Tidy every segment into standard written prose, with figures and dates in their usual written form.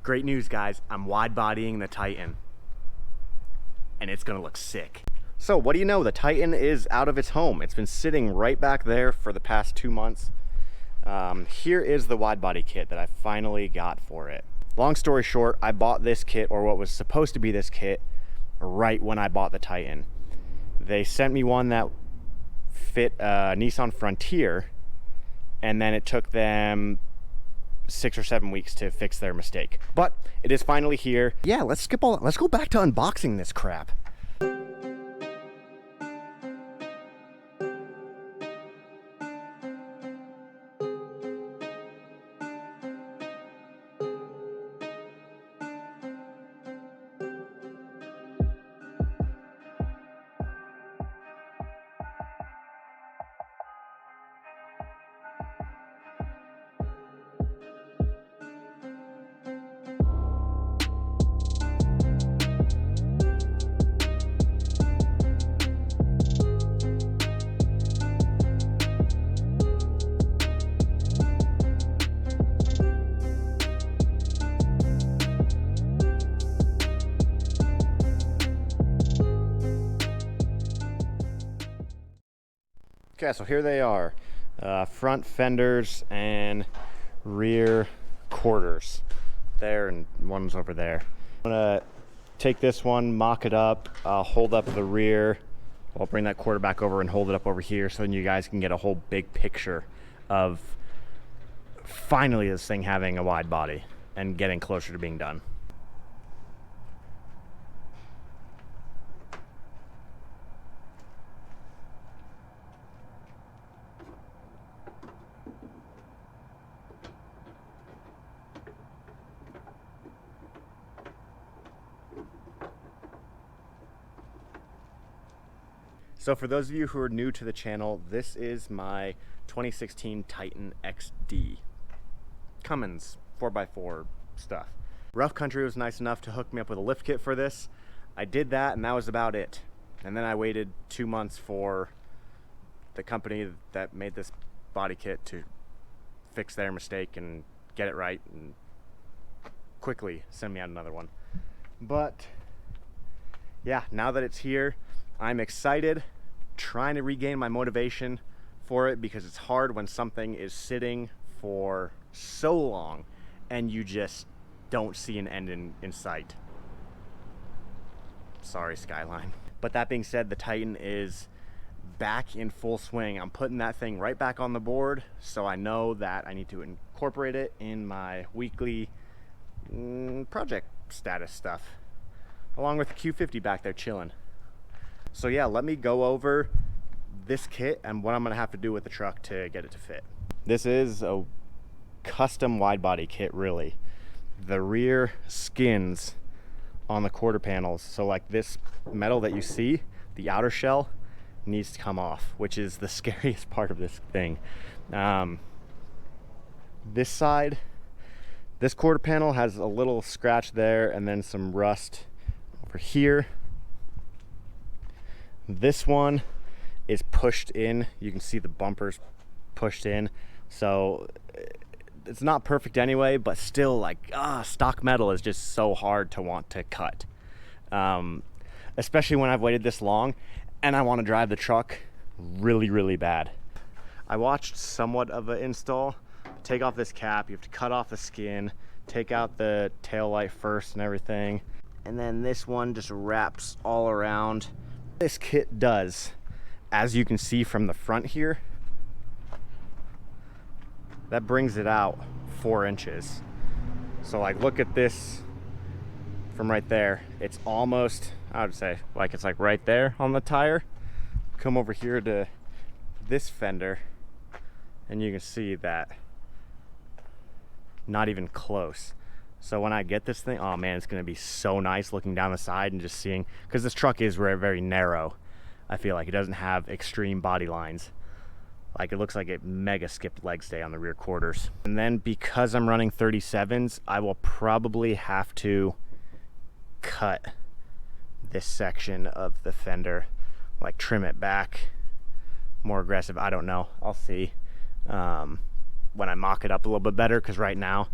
Great news, guys. I'm wide bodying the Titan, and it's gonna look sick. So what do you know? The Titan is out of its home. It's been sitting right back there for the past 2 months. Here is the wide body kit that I finally got for it. Long story short, I bought this kit, or what was supposed to be this kit, right when I bought the Titan. They sent me one that fit a Nissan Frontier, and then it took them 6 or 7 weeks to fix their mistake. But it is finally here. Yeah, let's go back to unboxing this crap. Okay, so here they are. Front fenders and rear quarters. There, and one's over there. I'm gonna take this one, mock it up, hold up the rear. I'll bring that quarter back over and hold it up over here so then you guys can get a whole big picture of finally this thing having a wide body and getting closer to being done. So for those of you who are new to the channel, this is my 2016 Titan XD. Cummins 4x4 stuff. Rough Country was nice enough to hook me up with a lift kit for this. I did that and that was about it. And then I waited 2 months for the company that made this body kit to fix their mistake and get it right and quickly send me out another one. But yeah, now that it's here, I'm excited, trying to regain my motivation for it because it's hard when something is sitting for so long and you just don't see an end in sight. Sorry, Skyline. But that being said, the Titan is back in full swing. I'm putting that thing right back on the board, so I know that I need to incorporate it in my weekly project status stuff, along with the Q50 back there chilling. So yeah, let me go over this kit and what I'm gonna have to do with the truck to get it to fit. This is a custom wide body kit, really. The rear skins on the quarter panels, so like this metal that you see, the outer shell needs to come off, which is the scariest part of this thing. This side, this quarter panel has a little scratch there and then some rust over here. This one is pushed in. You can see the bumpers pushed in. So it's not perfect anyway, but still, like, stock metal is just so hard to want to cut. Especially when I've waited this long and I want to drive the truck really, really bad. I watched somewhat of an install. Take off this cap, you have to cut off the skin, take out the tail light first and everything. And then this one just wraps all around. This kit does, as you can see from the front here, that brings it out 4 inches. So like, look at this from right there. It's almost, I would say, like it's like right there on the tire. Come over here to this fender and you can see that not even close. So when I get this thing, oh man, it's gonna be so nice looking down the side and just seeing, because this truck is very, very narrow. I feel like it doesn't have extreme body lines. Like, it looks like it mega skipped leg stay on the rear quarters. And then because I'm running 37s, I will probably have to cut this section of the fender, like trim it back more aggressive. I don't know, I'll see when I mock it up a little bit better, because right now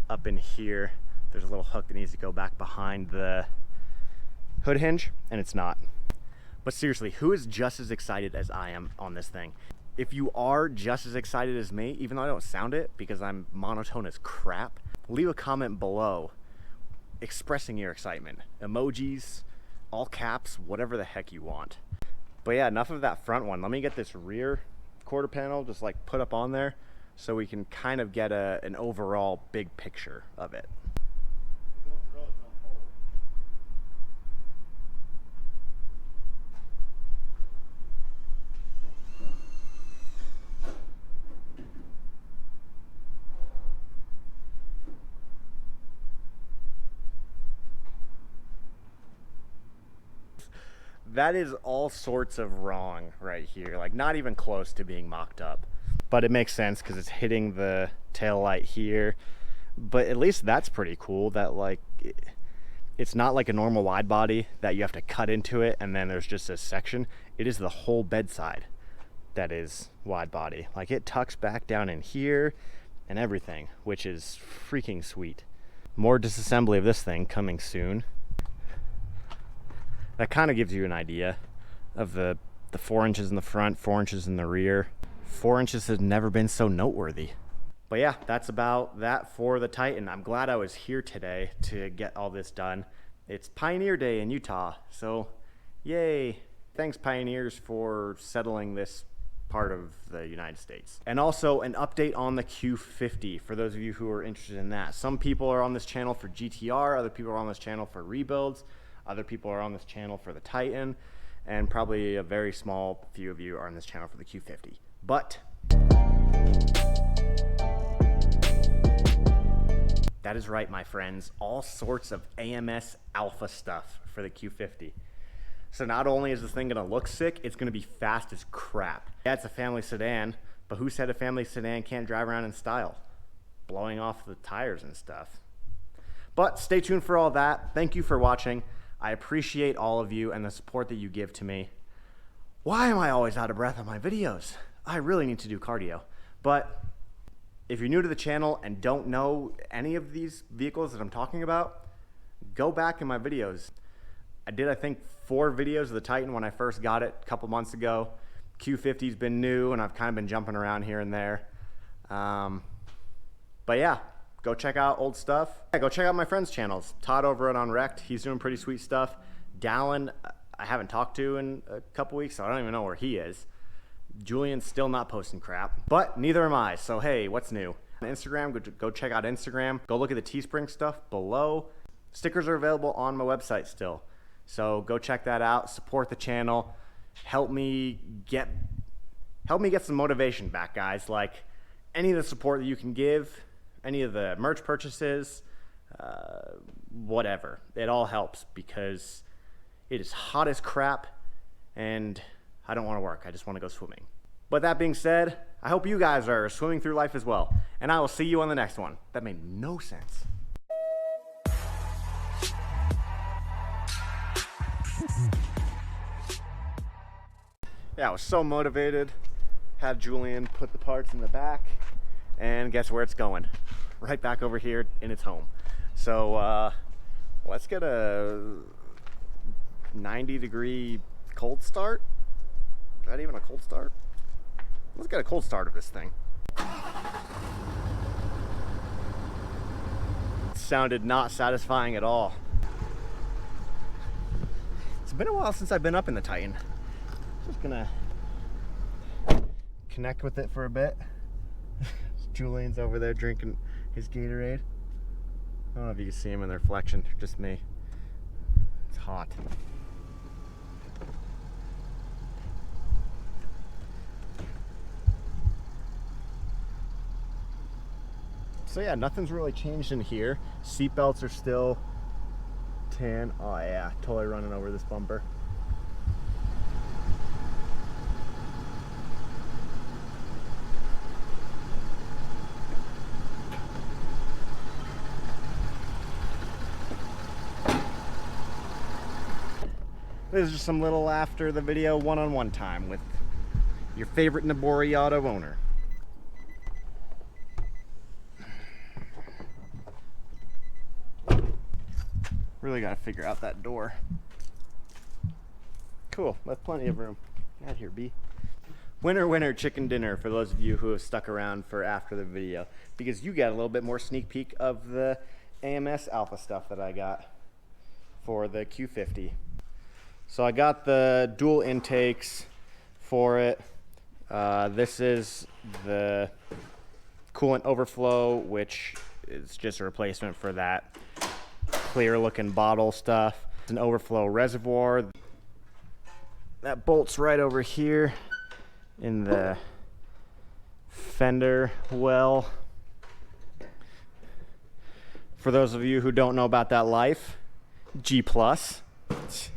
up in here there's a little hook that needs to go back behind the hood hinge, and it's not. But seriously, who is just as excited as I am on this thing? If you are just as excited as me, even though I don't sound it because I'm monotone as crap, leave a comment below expressing your excitement. Emojis, all caps, whatever the heck you want. But yeah, enough of that front one. Let me get this rear quarter panel just like put up on there so we can kind of get an overall big picture of it. That is all sorts of wrong right here, like not even close to being mocked up. But it makes sense because it's hitting the tail light here. But at least that's pretty cool that like it's not like a normal wide body that you have to cut into it and then there's just a section. It is the whole bedside that is wide body. Like it tucks back down in here and everything, which is freaking sweet. More disassembly of this thing coming soon. That kind of gives you an idea of the 4 inches in the front, 4 inches in the rear. 4 inches has never been so noteworthy. But yeah, that's about that for the Titan. I'm glad I was here today to get all this done. It's Pioneer Day in Utah, so yay. Thanks Pioneers for settling this part of the United States. And also an update on the Q50 for those of you who are interested in that. Some people are on this channel for GTR, other people are on this channel for rebuilds. Other people are on this channel for the Titan, and probably a very small few of you are on this channel for the Q50. But that is right, my friends. All sorts of AMS alpha stuff for the Q50. So not only is this thing gonna look sick, it's gonna be fast as crap. Yeah, it's a family sedan, but who said a family sedan can't drive around in style? Blowing off the tires and stuff. But stay tuned for all that. Thank you for watching. I appreciate all of you and the support that you give to me. Why am I always out of breath on my videos? I really need to do cardio. But if you're new to the channel and don't know any of these vehicles that I'm talking about, go back in my videos. I did, I think, 4 videos of the Titan when I first got it a couple months ago. Q50's been new and I've kind of been jumping around here and there. But yeah. Go check out old stuff. Yeah, go check out my friends' channels. Todd over at Unwrecked, he's doing pretty sweet stuff. Dallin, I haven't talked to in a couple weeks, so I don't even know where he is. Julian's still not posting crap, but neither am I, so hey, what's new? On Instagram, go check out Instagram. Go look at the Teespring stuff below. Stickers are available on my website still, so go check that out. Support the channel. Help me get some motivation back, guys. Like, any of the support that you can give, any of the merch purchases, whatever. It all helps because it is hot as crap and I don't want to work. I just want to go swimming. But that being said, I hope you guys are swimming through life as well. And I will see you on the next one. That made no sense. Yeah, I was so motivated. Had Julian put the parts in the back. And guess where it's going? Right back over here in its home. So let's get a 90-degree cold start. Is that even a cold start? Let's get a cold start of this thing. It sounded not satisfying at all. It's been a while since I've been up in the Titan. Just gonna connect with it for a bit. Julian's over there drinking his Gatorade. I don't know if you can see him in the reflection, just me. It's hot. So yeah, nothing's really changed in here. Seatbelts are still tan. Oh yeah, totally running over this bumper. This is just some little after the video one-on-one time with your favorite Nobori auto owner. Really got to figure out that door. Cool, that's plenty of room. Get out here, B. Winner, winner, chicken dinner for those of you who have stuck around for after the video, because you got a little bit more sneak peek of the AMS Alpha stuff that I got for the Q50. So I got the dual intakes for it. This is the coolant overflow, which is just a replacement for that clear looking bottle stuff. It's an overflow reservoir that bolts right over here in the fender well. For those of you who don't know about that life, G+.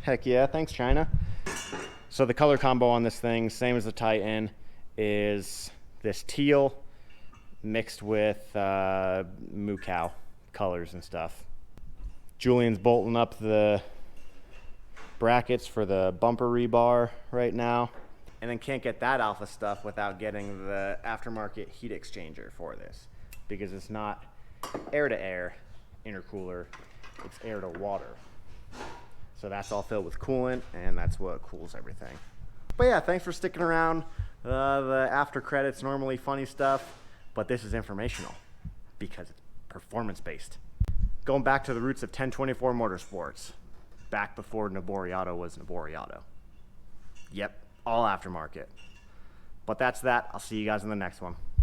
Heck yeah, thanks China. So the color combo on this thing, same as the Titan, is this teal mixed with moo cow colors and stuff. Julian's bolting up the brackets for the bumper rebar right now. And then can't get that alpha stuff without getting the aftermarket heat exchanger for this, because it's not air to air intercooler, it's air to water. So that's all filled with coolant, and that's what cools everything. But yeah, thanks for sticking around. The after credits normally funny stuff, but this is informational because it's performance based. Going back to the roots of 1024 Motorsports, back before Nobori Auto was Nobori Auto. Yep, all aftermarket. But that's that. I'll see you guys in the next one.